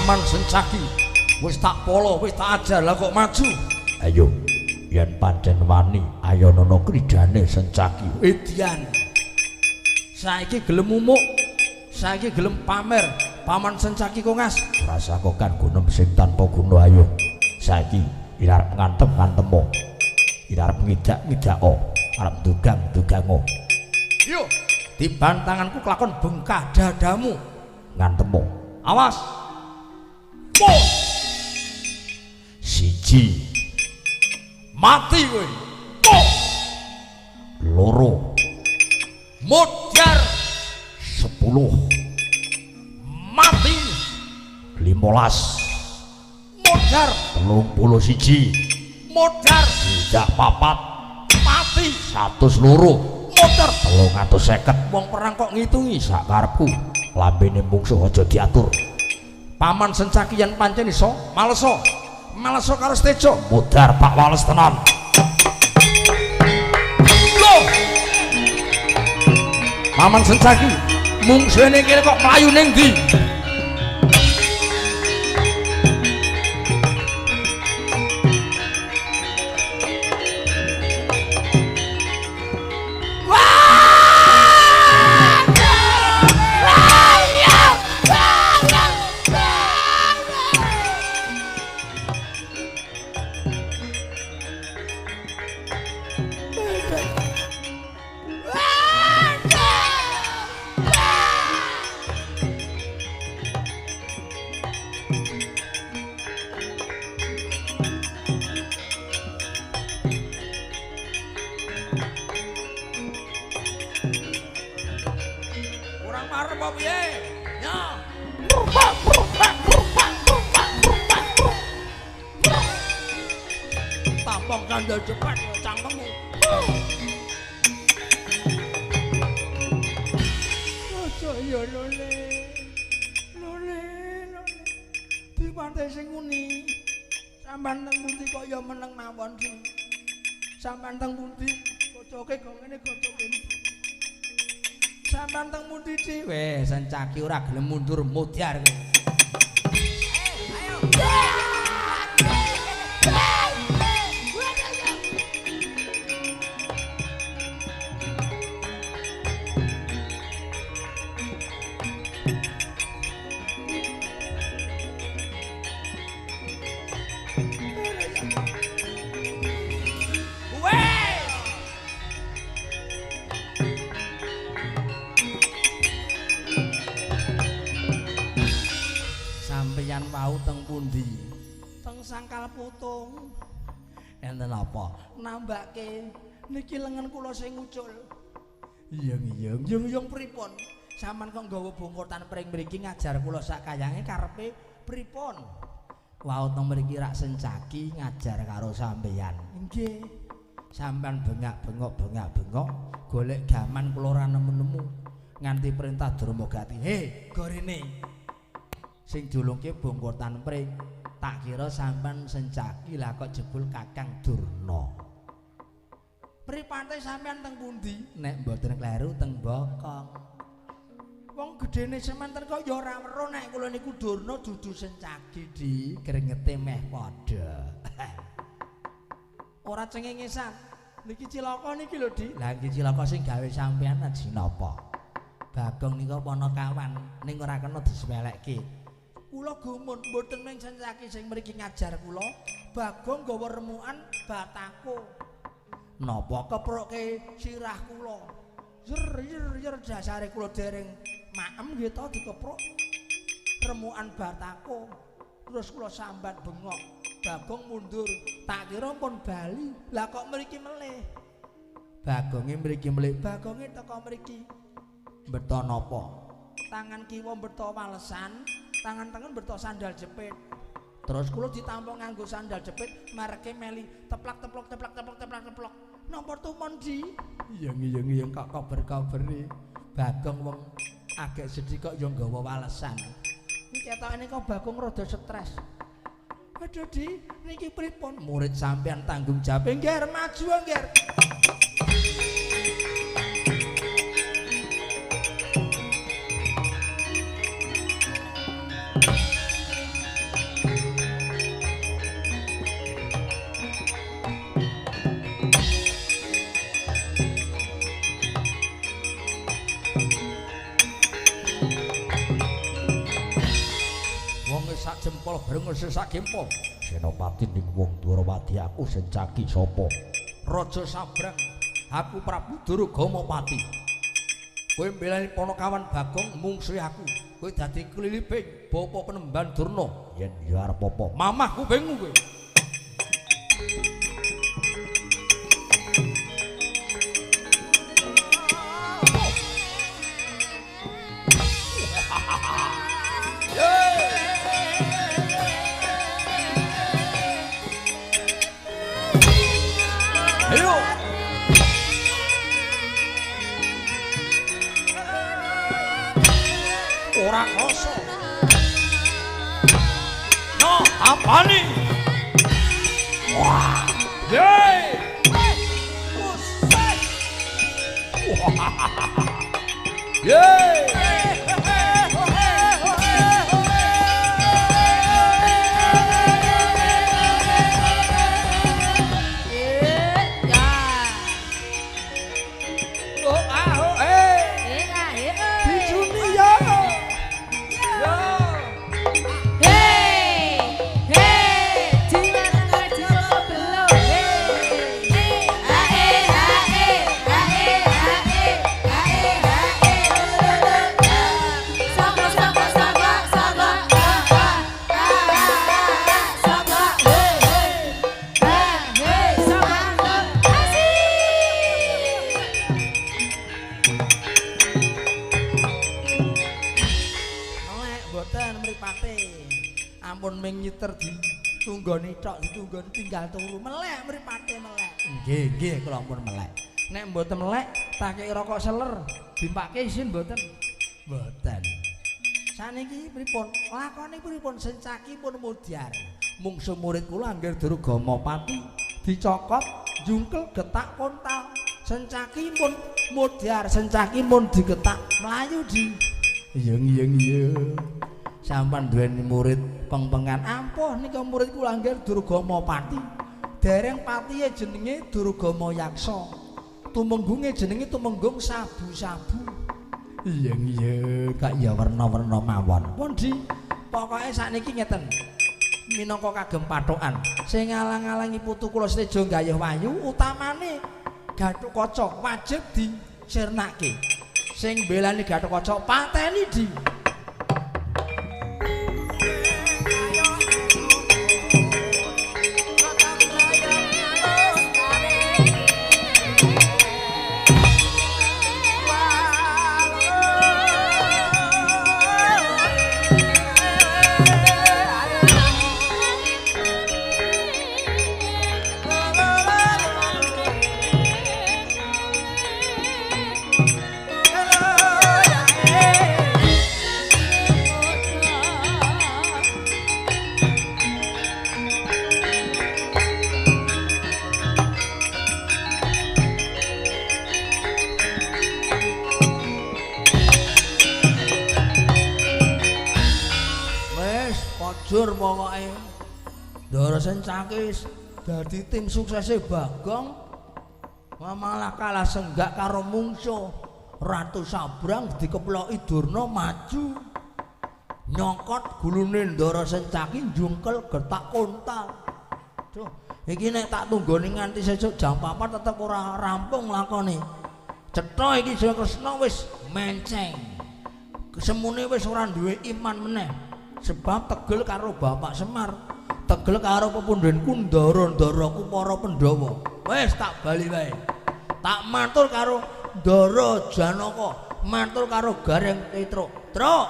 Paman Sencaki wis tak polo, wis tak ajar lah kok maju. Ayo, yen pancen wani ayo nono kridane Sencaki. Edian. Saiki gelem mumuk, saiki gelem pamer. Paman Sencaki kongas. Rasa kok kan gunem sing tanpa guna ayo. Saiki arep ngantem-ngantemo. Arep ngidak-ngidako, arep dugang-dugango. Yo, dibantanganku kelakon bengkah dadamu. Ngantemo. Awas. Po. Siji. Mati kowe. Po. Loro. Modar 10. Mati 15. Modar 31. Modar Tidak papat. mati 100 loro. modar 350. wong perang kok ngitungi Sak karepku lambene mungsuh aja diatur. Paman Sencaki yen pancen iso maleso karo Stejo Mudar Pak Wales tenan. lho Paman Sencaki mungsuhane kene kok mlayu ning ndi kandel cepat cangkemmu aja ya lole di pantai sing nguni sampean teng pundi kok ya meneng mawon sing sampean teng pundi kocoke kok ngene kocoke sampean teng pundi sih weh Sencaki ora gelem mundur mudhar ayo wau teng pundi teng Sangkal Putung enten apa nambake niki lengen kula sing ucul iyeng pripun sampean kok nggawa bongkotan pring mriki ngajar kula sakayange karepe pripun wau teng mriki rak Sencaki ngajar karo sampeyan nggih sampean bengak-bengok golek gaman kula ora nemu-nemu nganti perintah Durmagati he gorene sing julungke bongkotan pring tak kira sampean Sencaki lah kok jebul Kakang Durna pripate sampean teng pundi nek mboten kleru teng Bokong wong gedene semanten kok ya ora weruh nek kula niku Durna dudu Sencaki di grengete meh padha ora cengengesan niki cilaka niki lho Di lah iki cilaka sing gawe sampean aji napa Bagong nika Panakawan ning ora kena disepelekke kula gumun mboten mung Sencaki sing mriki ngajar kula Bagong gawa remukan batako napa keproke sirah kula yer dasare kula dereng maem nggih to dikepruk remukan batako terus kula sambat bengok Bagong mundur tak kira pun bali lah kok mriki melih Bagonge mriki melih Bagonge teko mriki beto napa tangan kiwa beto walesan tangan tangan beto sandal jepit terus kula ditampung nganggo sandal jepit mereke meli teplak nomor tumon di iyeng kok kabar-kabari Bagong wong agak sedih kok ya nggawa walesan iki ketokane kok Bagong rada stres aduh Di niki pripun murid sampean tanggung jawab nggih maju nggih jempol bareng sesak gempo. Senopati ning wong Dwarawati aku Sencaki sapa? Raja Sabrang, aku Prabu Durgamapati. Kowe mbelani Panakawan Bagong mungsuhi aku. Kowe dadi kliliping bapa Penemban Durna. Yen ya arep apa? Mamah kupingmu kowe. Ayo. Ora krasa. No, apane? Wah. Yeay. Yeay. Ampun ming nyiter ditunggoni tok ditunggoni tinggal turu melek mripate melek. Nggih kula ampun melek. Nek mboten melek tak kei rokok seler dimpake isin mboten. Mboten. Saniki pripun? Lakone pripun Sencaki pun mudyar. Mungsuh murid kula Angger Durgamapati dicokot jungkel getak kontal. Sencaki pun mudyar, Sencaki pun digetak mlayu di. Iya. Sampan duweni murid pengpengan ampuh nika murid kula Angger Durgamapati. Dereng patihe jenenge Durgamayaksa. Tumenggunge jenenge tumenggung sabu-sabu. Iya kak ya werna-werna mawon. Pundi pokoke sakniki ngeten. Minangka kagem pathokan sing ngalang-alangi putu kula Seteja gayuh wayu utamane Gatotkaca wajib disirnake. Sing belani Gatotkaca pateni di. Jur pokoke Ndara Sencaki dadi tim suksese Bagong malah kalah senggak karo mungsuh Ratu Sabrang dikeploki Durna maju nyokot gulune Ndara Sencaki njungkel getak kontal. Duh, iki nek tak tunggoni nganti sesuk jam 4 tetep ora rampung lakone. Cetha iki Jaya Kresna wis menceng. Semune wis ora duwe iman meneh. Sebab tegel karo Bapak Semar, tegel karo pepundhenku Ndara-ndaraku para Pandhawa. Wis tak bali wae. Tak matur karo Ndara Janaka, matur karo Gareng Petruk. Truk,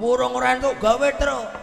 murung ora entuk gawe, Truk.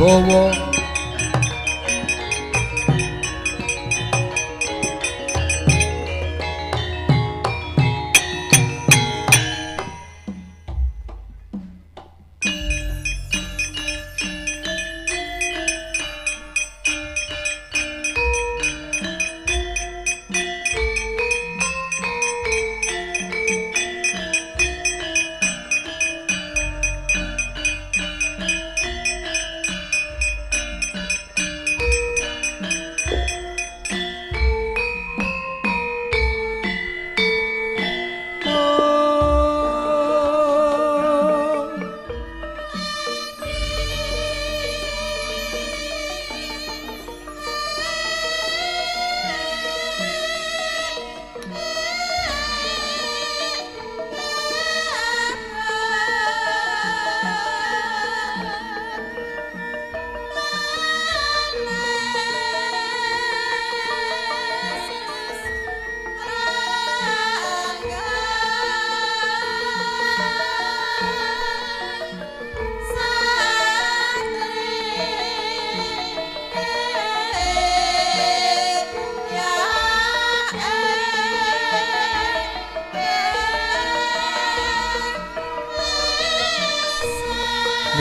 bawa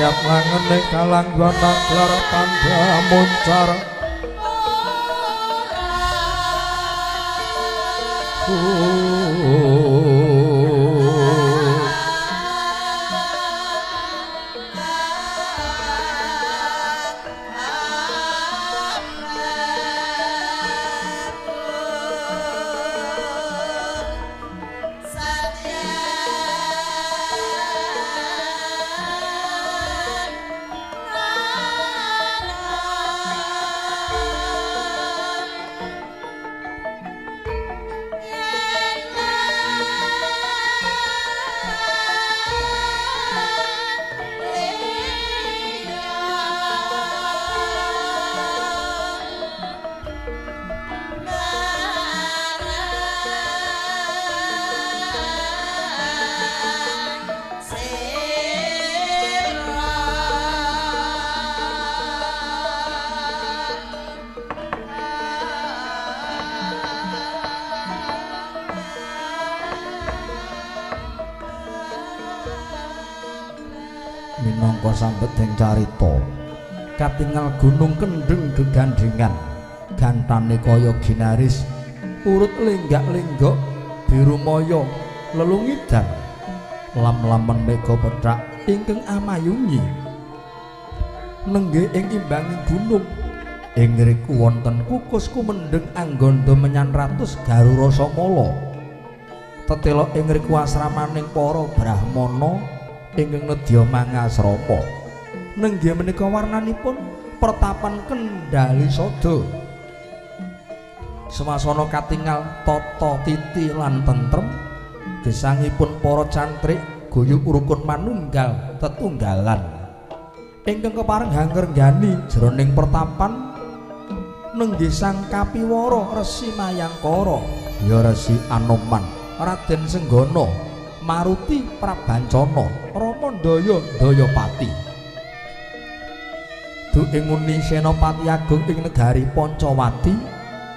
Siap ngangene kalanggonan gelar tanda muncar minangka sambeding carita katingal gunung kendheng gegandhengan gantane kaya ginaris urut lenggak-lenggok biru maya lelungidan lam-lamen mega pethak ingkang amayungi nenggih ing imbanging gunung ing ngriku wonten kukus kumendheng angganda menyan ratus garu rasa mala tetela ing ngriku asramaning para brahmana ingkang nedya mangasrama nenggih menika warnanipun pertapan Kendali Sada swasana katingal tata titi lan tentrem gesangipun para cantrik guyub rukun manunggal tetunggalan ingkang kepareng hangrenggani jroning pertapan nenggih sang kapiwara Resi Mayangkara ya Resi Anoman Raden Senggana Maruti Prabancana Rama Daya Dayapati duenguni Senopati Agung ing negari Pancawati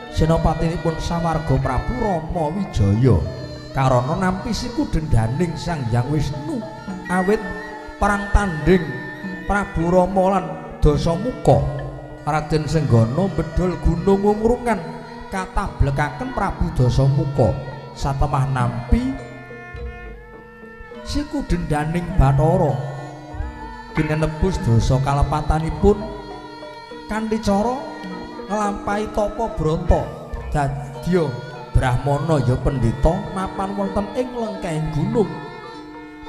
Senopatinipun sawarga Prabu Rama Wijaya karana nampi siku dendaning Sang Hyang Wisnu awit perang tanding Prabu Rama lan Dasamuka Raden Senggana bedol gunung Wungrungan katablekaken Prabu Dasamuka satemah nampi siku dendaning Bathara kinenebus dosa kalepatanipun kanthi cara nglampahi tapa brata dadya brahmana ya pendhita mapan wonten ing lengkahing gunung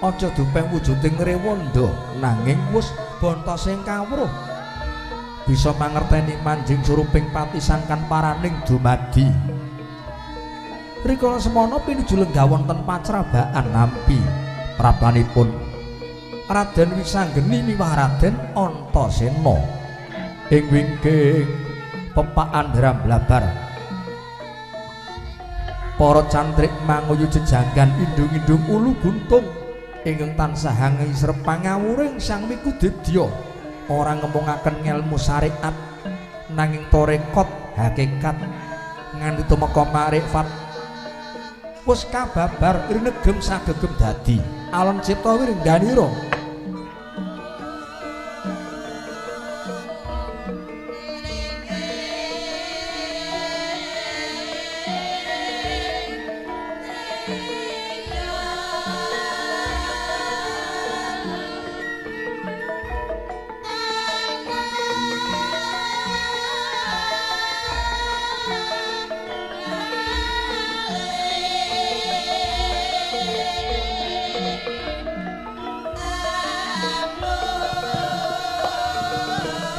aja dupeng wujuding rewanda nanging wus bontosing kawruh bisa mangerteni manjing suruping pati sangkan paraning dumadi rikala semana pinuju lenggah wonten pacrabaan nampi praptanipun Raden Wisanggeni miwah Raden Antasena ing wingking pepaan Dramblabar para cantrik manguyu jejanggan indung-indung ulu guntung ingkang tansah ngisrep pangawuring Sang Mikudibya ora ngemungaken ngelmu syariat nanging torekot hakikat nganti tumeka makrifat wis kababar rinegem sagegem dadi alon cipta wirengganira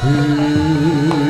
Ooh.